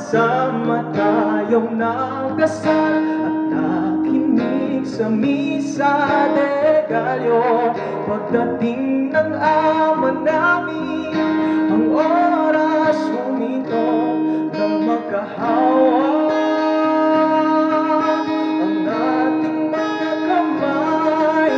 Sama tayong nagdasal at nakinig sa misa de Gallo. Pagdating ng ama namin, ang oras huminto ng magkahawa. Ang ating mga kamay,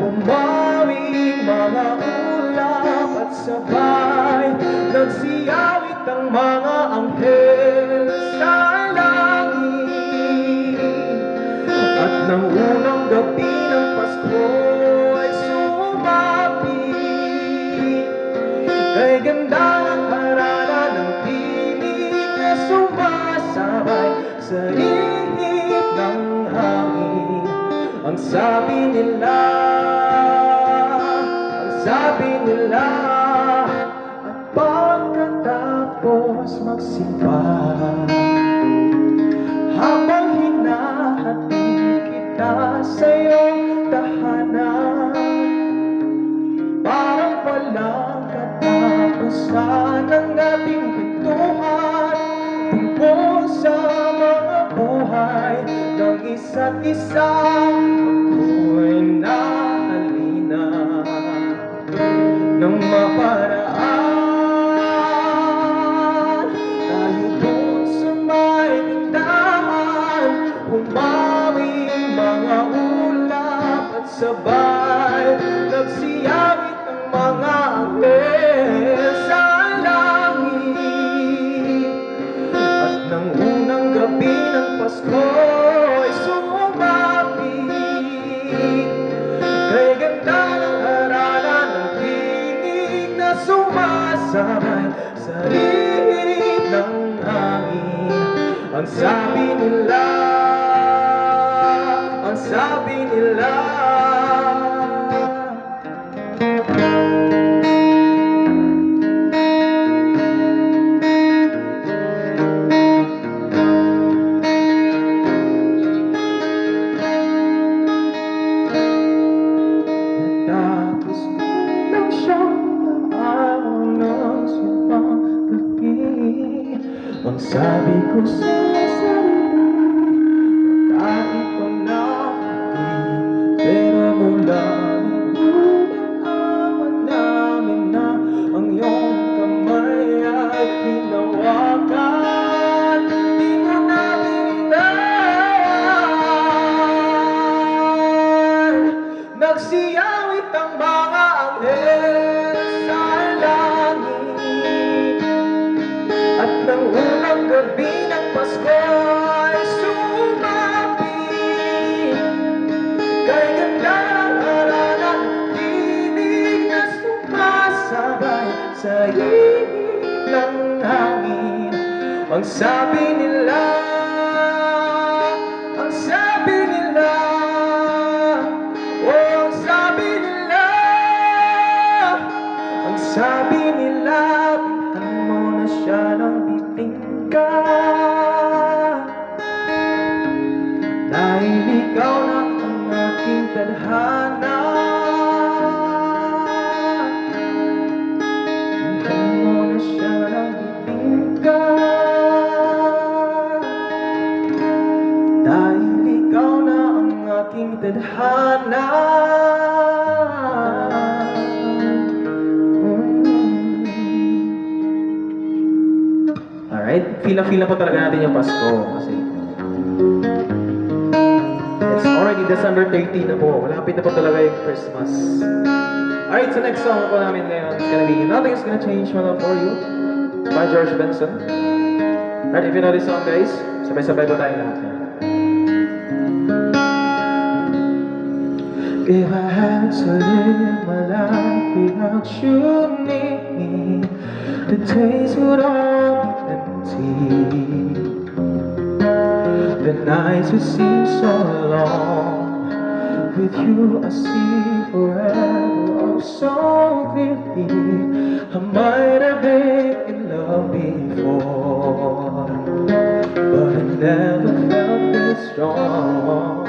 umawing mga ulap at sabay nagsiyawit ang mga anghel sa langit. At nang unang gabi ng Pasko ay sumapit, kay ganda ng harana ng tinig na sumasabay sa ihip ng hangin. Ang sabi nila, at pagkatapos magsimba, habang hinahatid kita sa iyong tahanan, parang walang katapusan ang ating kwentuhan tungkol sa mga buhay ng isa't isa. Ako'y nahalina ng maparaan, tayo doon sa may tindahan, umawing mga ulap at sabay nagsiyawit ang mga anghel sa langit. At nang unang gabi ng Pasko ay sumapit, kay ganda ng harana ng tinig na sumasabay sa ihip ng hangin. Ang sabi nila, tapos bilang siyang araw ng simbang gabi. Ang sabi ko sa sarili, kahit ko na hindi, pero mula nung unang ama namin na ang iyong kamay ay hinawakan, di ko na binitawan. Nagsiyawit ang mga anghel sa langit. At nang unang gabi ng Pasko ay sumapit, kay ganda ng harana ng tinig na sumasabay sa ihip ng hangin. Ang sabi nila, ang sabi nila, oh, ang sabi nila, ang sabi nila, bilhan mo na siya ng bibingka, dahil ikaw na ang aking tadhana. Bilhan mo na siya ng bibingka, dahil ikaw na ang aking tadhana. Alright, feel na po talaga natin yung Pasko kasi it's already December 13 na po. Malapit na po talaga yung Christmas. Alright, so next song po namin ngayon is gonna be Nothing's Gonna Change My Love For You by George Benson. Alright, if you know this song guys, sabay-sabay po tayo lahat. If I had to live my life without you near me, the days would all be empty, the nights would seem so long. With you I see forever oh so clearly. I might have been in love before, but I never felt this strong.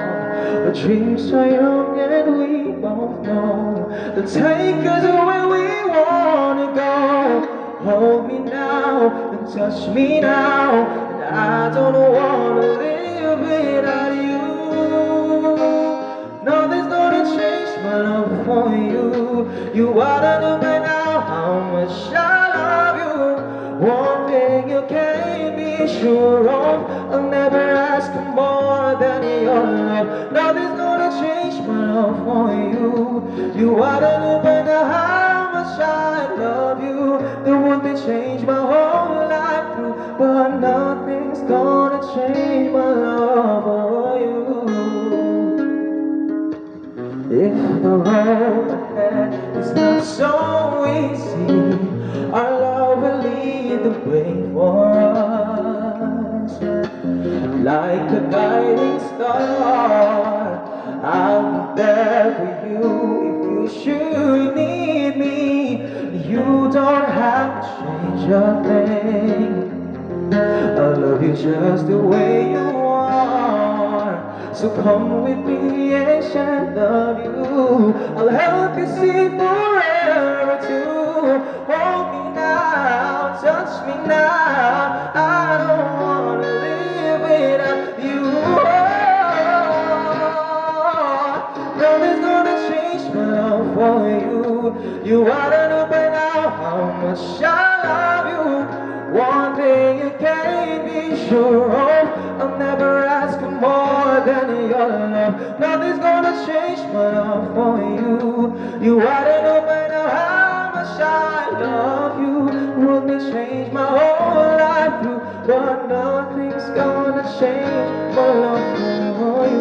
Our dreams are young and we both know they'll take us where we wanna go. Hold me now and touch me now, and I don't wanna live without you. Nothing's gonna change my love for you. You oughta know by now how much I love you. One thing you can't be sure of, I'll never ask for more than your love. Nothing's gonna change my love for you. You oughta know by now how much I love you. The one may change my whole life through, but nothing's gonna change my love for you. If the road ahead is not so easy, our love will lead the way for us. Like a guiding star, I'll be there for you if you should need me. You don't have to change a thing. I love you just the way you are. So come with me and share love you. I'll help you see forever too. Hold me now, touch me now. I don't wanna live without you. Nothing's gonna change my love for you. You oughta know by now how much I love you. One thing you can't be sure of, I'll never ask for more than your love. Nothing's gonna change my love for you. You oughta know by now how much I love you. Would me change my whole life through, but nothing's gonna change my love for you.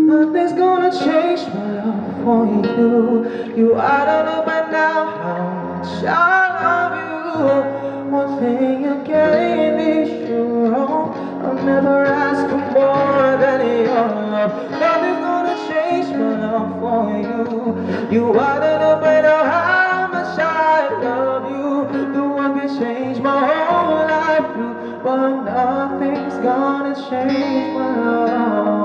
Nothing's gonna change my love for you. You oughta know by now how much I love you. One thing you can't be sure of, I'll never ask for more than your love. Nothing's gonna change my love for you. You oughta know by now how much I love you. The one can change my whole life through, but nothing's gonna change my love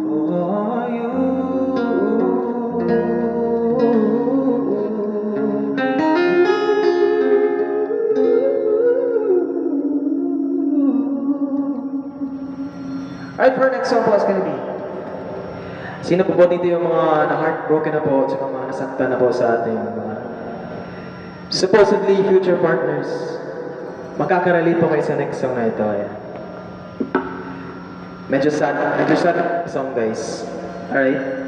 for you. Alright, for our next song po is gonna be, sino po dito yung mga na-heartbroken na po at saka mga nasaktan na po sa ating mga supposedly future partners? Magkakarelate po kayo sa next song na ito. Ayan. Medyo sad song guys. Alright?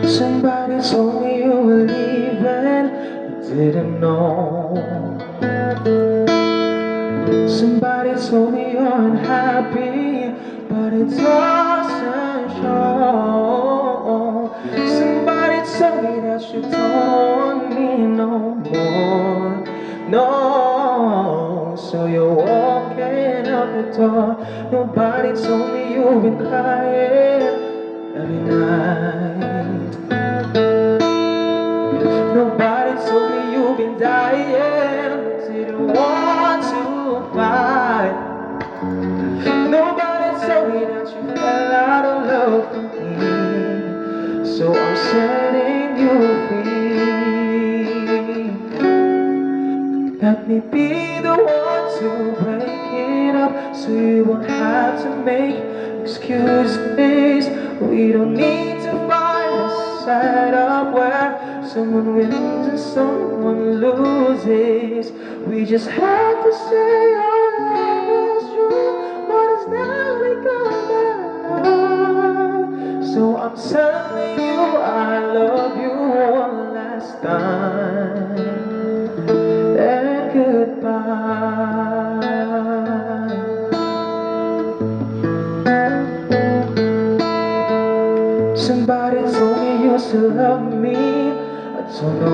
Somebody told me you were leaving, I didn't know. Somebody told me you're unhappy, but it doesn't show. Somebody told me that you don't want me no more, no. So you're walking out the door. Nobody told me you've been crying every night. Nobody told me you've been dying, didn't want to fight. Nobody told me that you fell out of love for me, so I'm setting you free. Let me be the one to break it up, so you won't have to make excuses. We don't need to find a setup where someone wins and someone loses. We just have to say our love is true, but it's never gonna last. So I'm telling you I love you one last time, and goodbye. So no,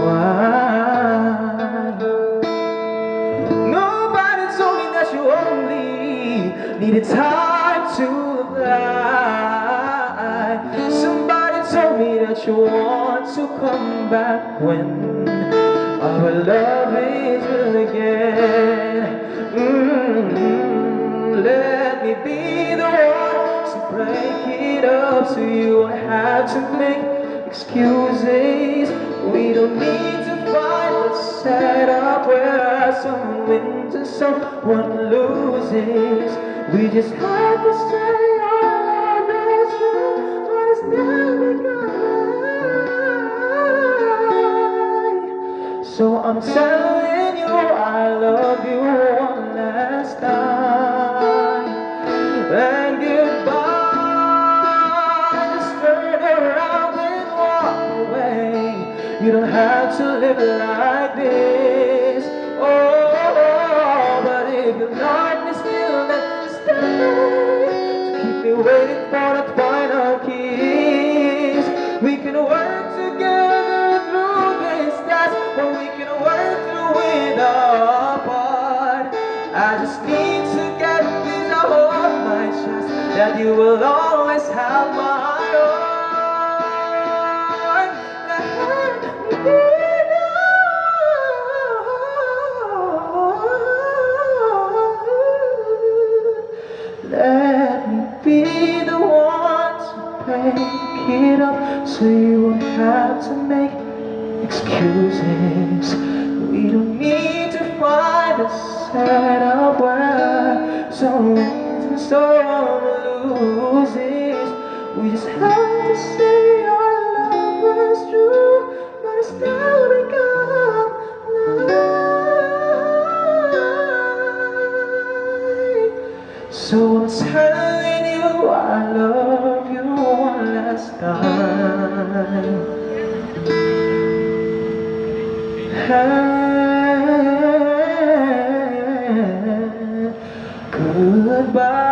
nobody told me that you only needed time to fly. Somebody told me that you want to come back when our love is real again. Let me be the one to break it up so you won't have to make excuses. We don't need to fight the setup where someone wins and someone loses. We just have to say our love is true, but it's never gonna. So I'm telling you I love you one last time. And goodbye, just turn around and walk away. You don't have to live like this. Oh, but if you like me still, then stay to keep me waiting for that final kiss. We can work together through this test, or we can work through it apart. I just need to get this out of my chest, that you will always have my heart. Let me be the one to break it up so you won't have to make excuses. We don't need to find a setup where some wins and some loses. We just have to say our love was true, but it's now become lie. So I'm telling you I love you one last time. Goodbye.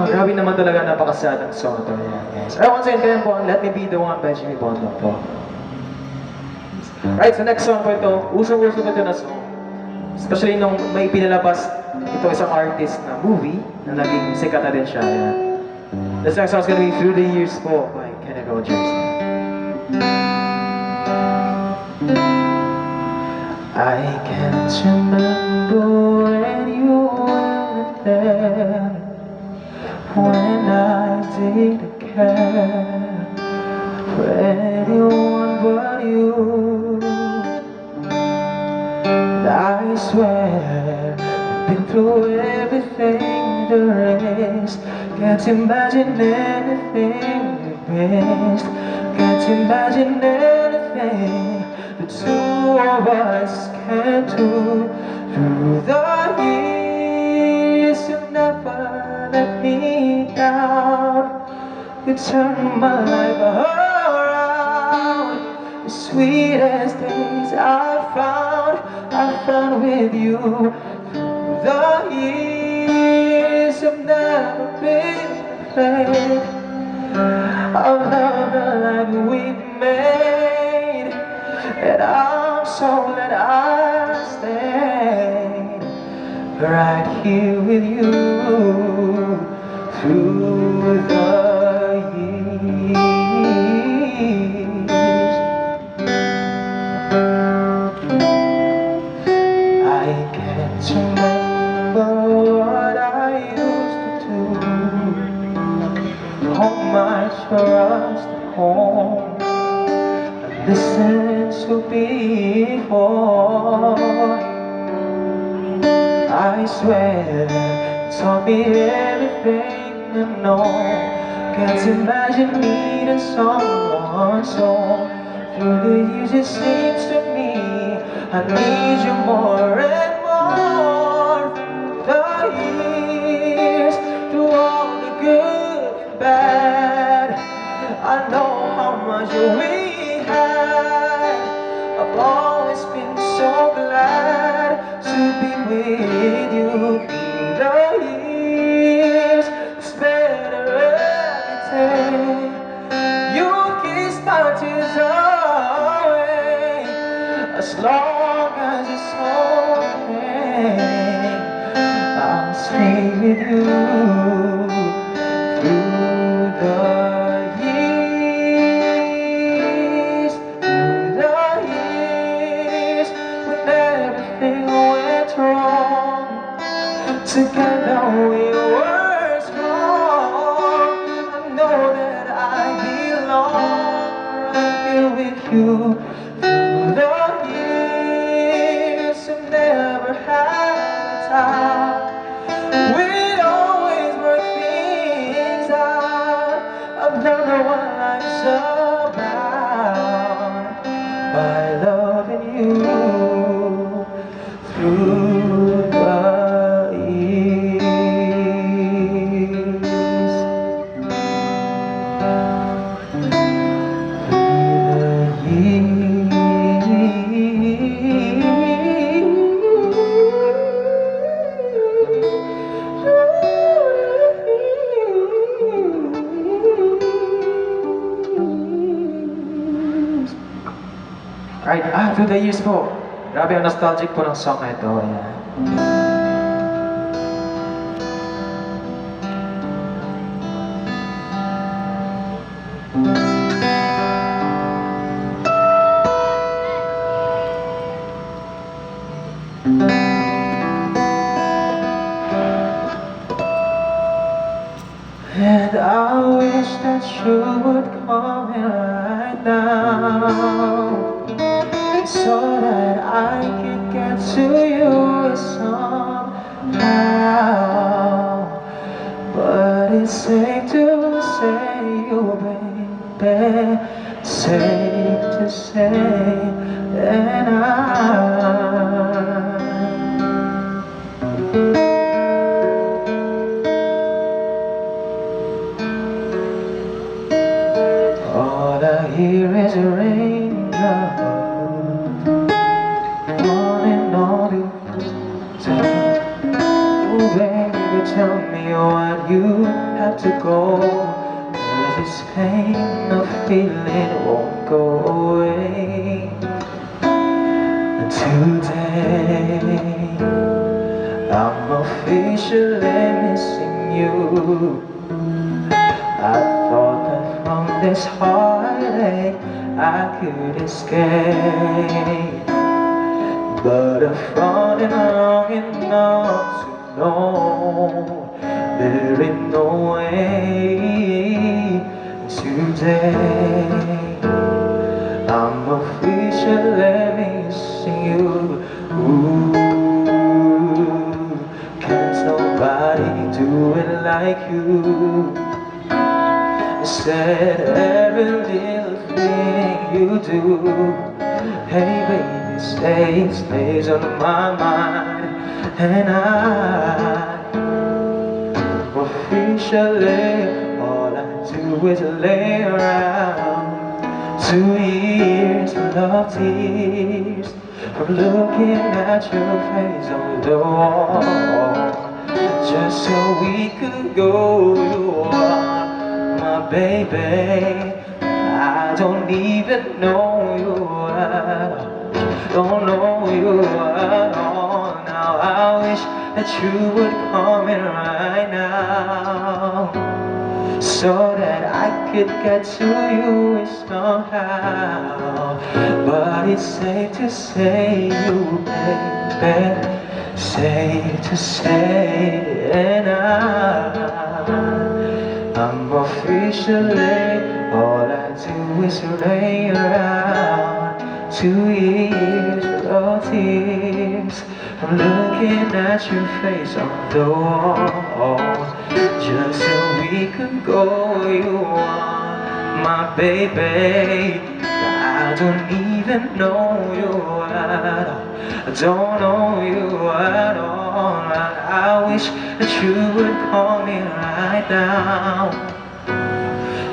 Grabe naman talaga, napakasad ang song ito. Yes. Once again, po, Let Me Be The One by Jimmy Bondo po. Right, so next song po ito. Usong-uso po ito na song. Especially nung may pinalabas ito isang artist na movie na naging sikat na din siya. Ayan. This next song is gonna be Through the Years po by Kenny Rogers. I can't remember when you were there, when I didn't care for anyone but you. And I swear I've been through everything there is. Can't imagine anything you missed. Can't imagine anything the two of us can do. Through the years you never let me down. You turned my life around. The sweetest days I found with you. Through the years have never been afraid of love the life we made. And I'm so glad I stayed right here with you through the years. I can't remember what I used to do. Hold my trust at home and listen to before. I swear you taught me everything I know. Can't imagine needing someone so. Through the years it seems to me I need you more and more. Through the years, through all the good and bad, I know how much we had. I've always been so glad to be with you through the years. you through the years, when everything went wrong. Together we were strong. I know that I belong right here with you through the years. I've never had time. We'd always work things out. I've learned what life's about by loving you through the years. Alright, through the years po. Grabe ang nostalgic po ng song na ito. Ayan. And I wish that you would come in right now, so that I can get to you somehow. But it's safe to say, you baby, safe to say that all I hear is a raindrop falling on the rooftop. Oh baby, tell me why you have to go, 'cause this pain of feeling won't go away. And today I'm officially missing you. I thought that from this heartache I could escape, but I've fallen long enough to know there ain't no way. Today I'm officially missing you. Ooh, can't nobody do it like you. Said every little thing you do, hey baby, stays on my mind. And officially all I do is lay around. 2 years full of tears from looking at your face on the wall, just so we could go. You are my baby, I don't even know you at all, don't know you at all. Now I wish that you would come in right now, so that I could get to you somehow. But it's safe to say, you baby, safe to say, and I'm officially, all I do is lay around. 2 years of tears from looking at your face on the wall, just so we could go. You are my baby, I don't even know you at all, I don't know you at all. I wish that you would call me right now,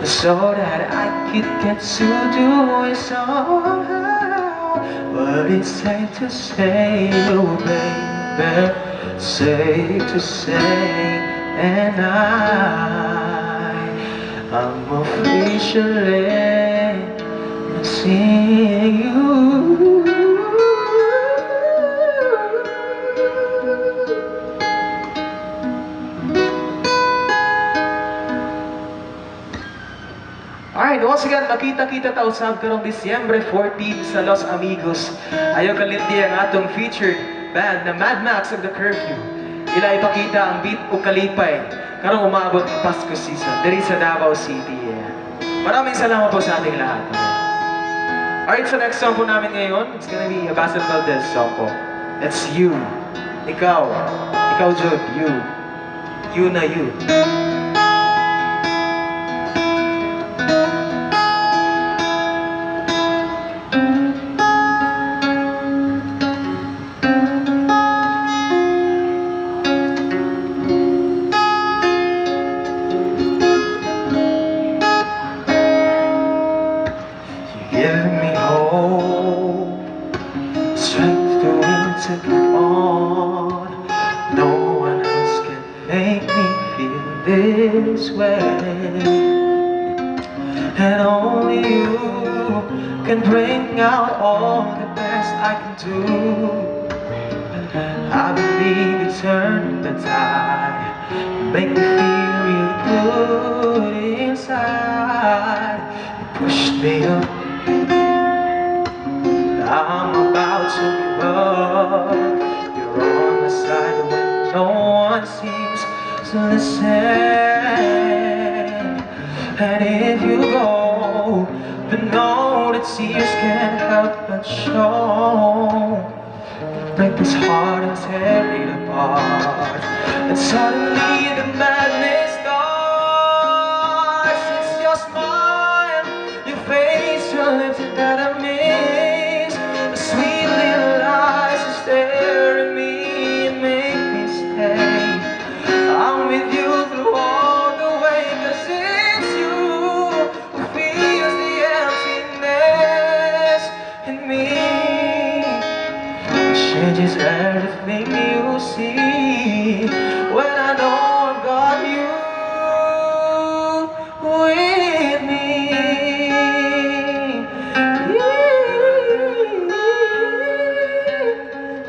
so that I could get to do it somehow. But it's safe to say, oh baby, safe to say, and I'm officially missing you. Alright, once again, makita-kita ta usab karong Disyembre 14 sa Los Amigos. Ayaw kalindi ang atong featured band na Mad Max of the Curfew. Ila ipakita ang beat o kalipay karong umabot ng Pasko season diri sa Davao City. Maraming salamat po sa ating lahat. Alright, so next song po namin ngayon, it's gonna be a Basil Valdez song po. It's You. Ikaw. Ikaw, Jude. You. You na you. Give me hope, strength to will to keep on. No one else can make me feel this way, and only you can bring out all the best I can do. I believe you turn the tide, make me feel really good inside. You pushed me up, I'm about to give up. You're on my side when no one seems to listen. And if you go, then know that tears can't help but show. Break this heart and tear it apart. And suddenly the madness starts. It's your smile, your face, your lips that I miss. The sweet little eyes that stare at me and make me stay. I'm with you through all the way, 'cause it's you who feels the emptiness in me. It changes everything you see when I know I've got you with me.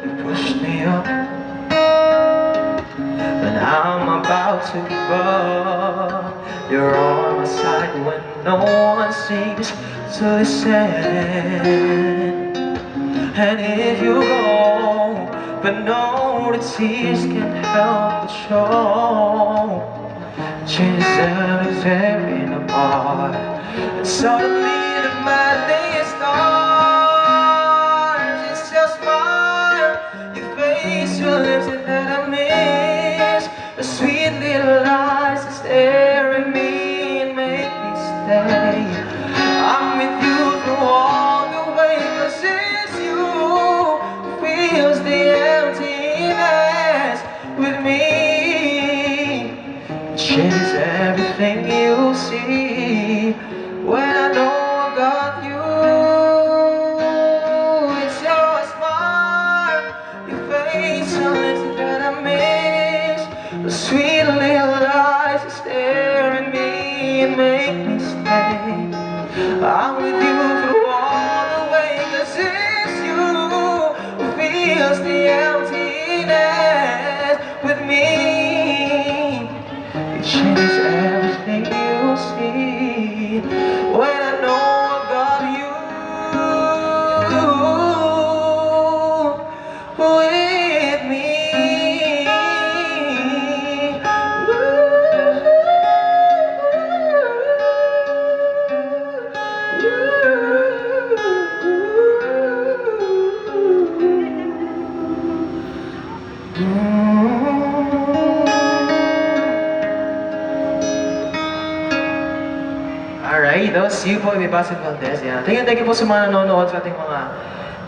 You pushed me up when I'm about to give up. You're on my side when no one seems to listen. And if you go, but no, the tears can't help but show. Changes everything apart, and suddenly the madness starts. It's your smile, your face, your lips that I miss. The sweet little eyes that stare at me and make me stay. I'm with you through all the way, 'cause it's you who feels the emptiness with me. It changes everything you see when I know I got you. It's your smile, your face, your lips that I miss. The sweet little eyes that stare at me and make me stay. I'm with you through all the way, 'cause it's you who feels the emptiness with me. It changes everything you see when I know I got you with me. Alright, that was you po, may Basil Valdez. Yan. Thank you po sa mga nanonood sa ating mga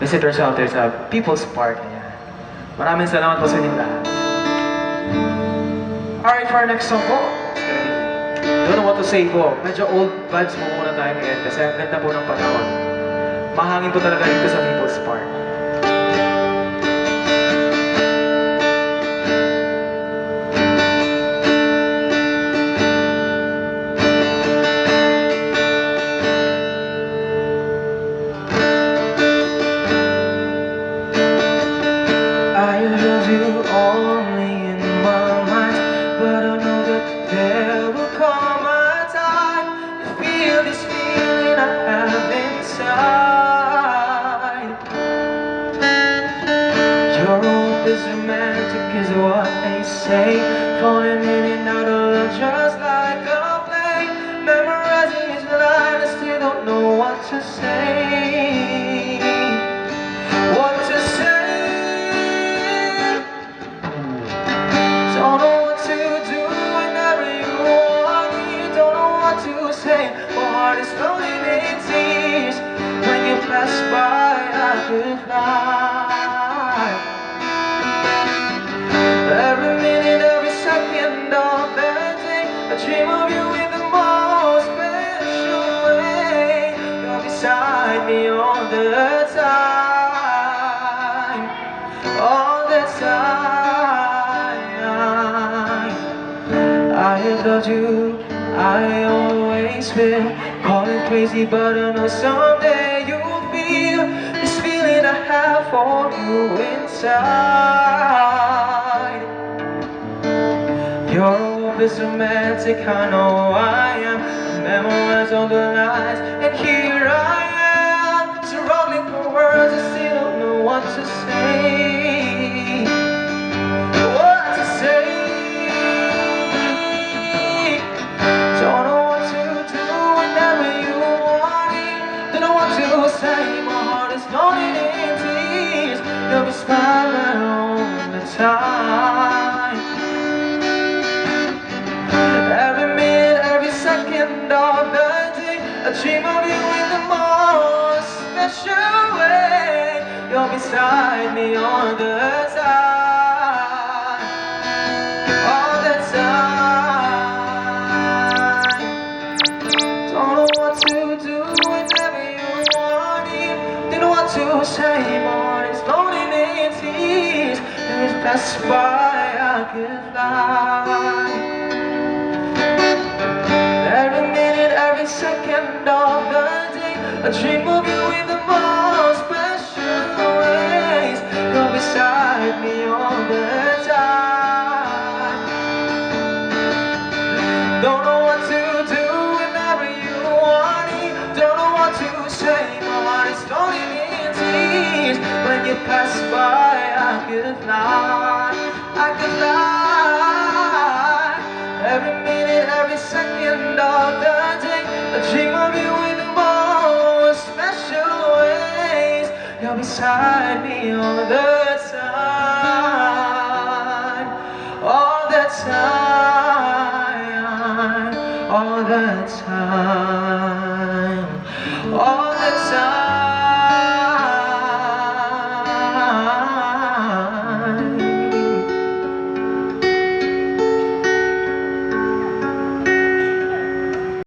visitors out there sa People's Park. Yan. Maraming salamat po sa inyong lahat. Alright, for our next song po, it's gonna be Don't Know What to Say po. Medyo old vibes po muna tayo ngayon kasi ang ganda po ng panahon. Mahangin po talaga dito sa People's Park. I love you only in my mind, but I know that there will come a time to feel this feeling. say. Falling in and out of love just like a play. Memorizing each line, I still don't know what to say. What to say? Don't know what to do whenever you want me. Don't know what to say. My heart is floating in tears. When you pass by, I could fly. Every minute, every second of the day, I dream of you in the most special way. You're beside me all the time, all the time. I have loved you, I always will. Call it crazy, but I know someday you'll feel this feeling I have for you inside. Your hope is romantic, I know I am. I memorize all the lines, and here I am, struggling for words, I still don't know what to say. What to say? Don't know what to do whenever you want it. Don't know what to say, my heart is floating in tears. You'll be smiling all the time. Every minute, every second of the day, I dream of you in the most special way. You're beside me all the time, all the time. Don't know what to do whenever you want it. Don't know what to say, my heart is floating in tears. And if that's why I could fly. Every minute, every second of the day, I dream of you in the most special ways. You're beside me all the time. Don't know what to do whenever you want it. Don't know what to say, my heart is floating in tears. When you pass by, I could fly, I could fly. Every minute, every second of the day, I dream of you in the most special ways. You're beside me all the time, all the time, all the time.